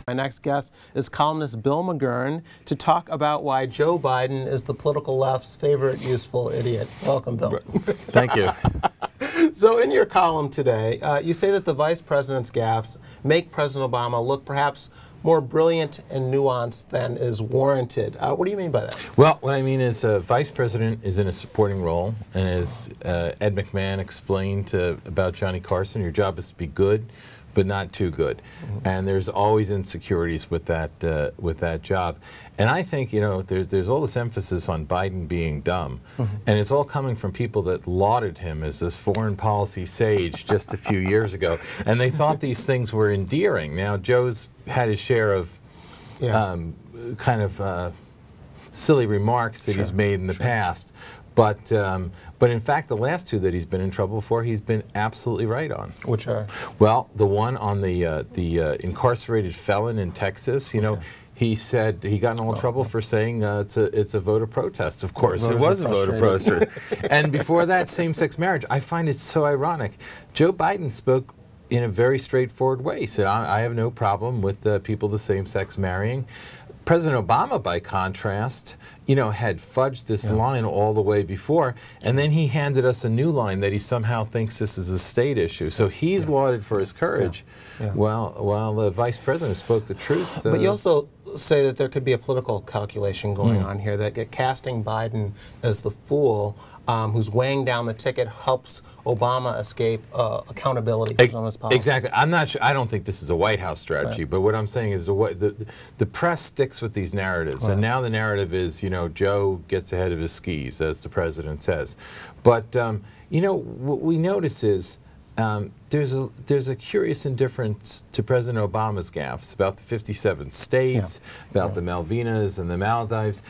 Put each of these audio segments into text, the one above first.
My next guest is columnist Bill McGurn to talk about why Joe Biden is the political left's favorite useful idiot. Welcome, Bill. Thank you. So in your column today, you say that the vice president's gaffes make President Obama look perhaps more brilliant and nuanced than is warranted. What do you mean by that? Well, what I mean is vice president is in a supporting role, and as Ed McMahon explained about Johnny Carson, your job is to be good, but not too good. Mm-hmm. And there's always insecurities with that job. And I think, you know, there's all this emphasis on Biden being dumb, mm-hmm. and it's all coming from people that lauded him as this foreign policy sage just a few years ago, and they thought these things were endearing. Now, Joe's had his share of kind of silly remarks that he's made in the past, but in fact, the last two that he's been in trouble for, he's been absolutely right on. Which are? Well, the one on the incarcerated felon in Texas, you know, he said he got in all trouble for saying it's a vote of protest. Of course, it was a vote of protest. And before that, same-sex marriage. I find it so ironic. Joe Biden spoke in a very straightforward way. He said, I have no problem with people of the same sex marrying. President Obama, by contrast, you know, had fudged this line all the way before, and then he handed us a new line that he somehow thinks this is a state issue. So he's lauded for his courage, while the vice president spoke the truth. But you also say that there could be a political calculation going on here, that casting Biden as the fool who's weighing down the ticket helps Obama escape accountability for some of his policies. Exactly. I'm not sure. I don't think this is a White House strategy, but what I'm saying is the press sticks with these narratives, and now the narrative is, you know, Joe gets ahead of his skis, as the president says. But you know, what we notice is there's a curious indifference to President Obama's gaffes about the 57 states, about the Malvinas and the Maldives,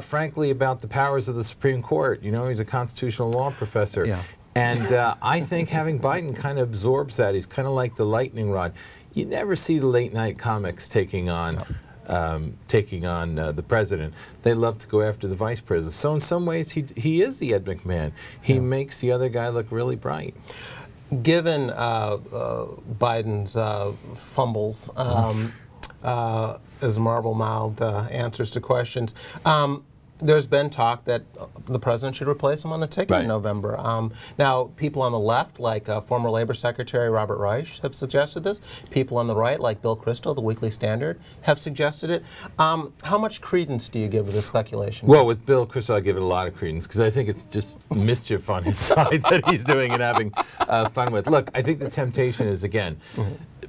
frankly, about the powers of the Supreme Court. You know, he's a constitutional law professor. And I think having Biden kind of absorbs that. He's kind of like the lightning rod. You never see the late night comics taking on the president. They love to go after the vice president. So in some ways, he is the Ed McMahon. He makes the other guy look really bright. Given Biden's fumbles as marble-mouthed answers to questions, there's been talk that the president should replace him on the ticket in November. Now, people on the left, like former Labor Secretary Robert Reich, have suggested this. People on the right, like Bill Kristol, the Weekly Standard, have suggested it. How much credence do you give to this speculation? Well, with Bill Kristol, I give it a lot of credence, because I think it's just mischief on his side that he's doing and having fun with. Look, I think the temptation is, again,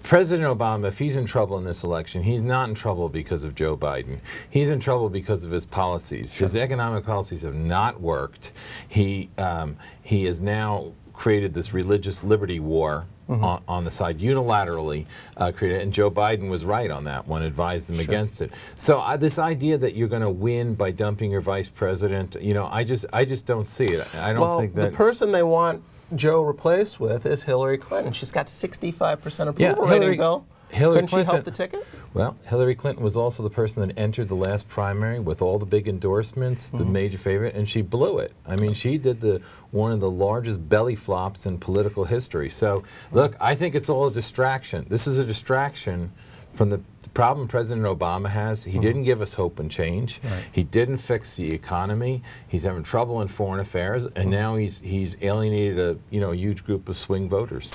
President Obama, if he's in trouble in this election, he's not in trouble because of Joe Biden. He's in trouble because of his policies. His economic policies have not worked. He has now created this religious liberty war on the side, unilaterally created, and Joe Biden was right on that one, advised him against it. So this idea that you're going to win by dumping your vice president, you know, I just don't see it. I don't think that. The person they want Joe replaced with is Hillary Clinton. She's got 65% approval rating, Bill. Couldn't she help the ticket? Well, Hillary Clinton was also the person that entered the last primary with all the big endorsements, the major favorite, and she blew it. I mean, she did one of the largest belly flops in political history. So, look, I think it's all a distraction. This is a distraction from the problem President Obama has. He didn't give us hope and change. He didn't fix the economy. He's having trouble in foreign affairs, and now he's alienated a huge group of swing voters.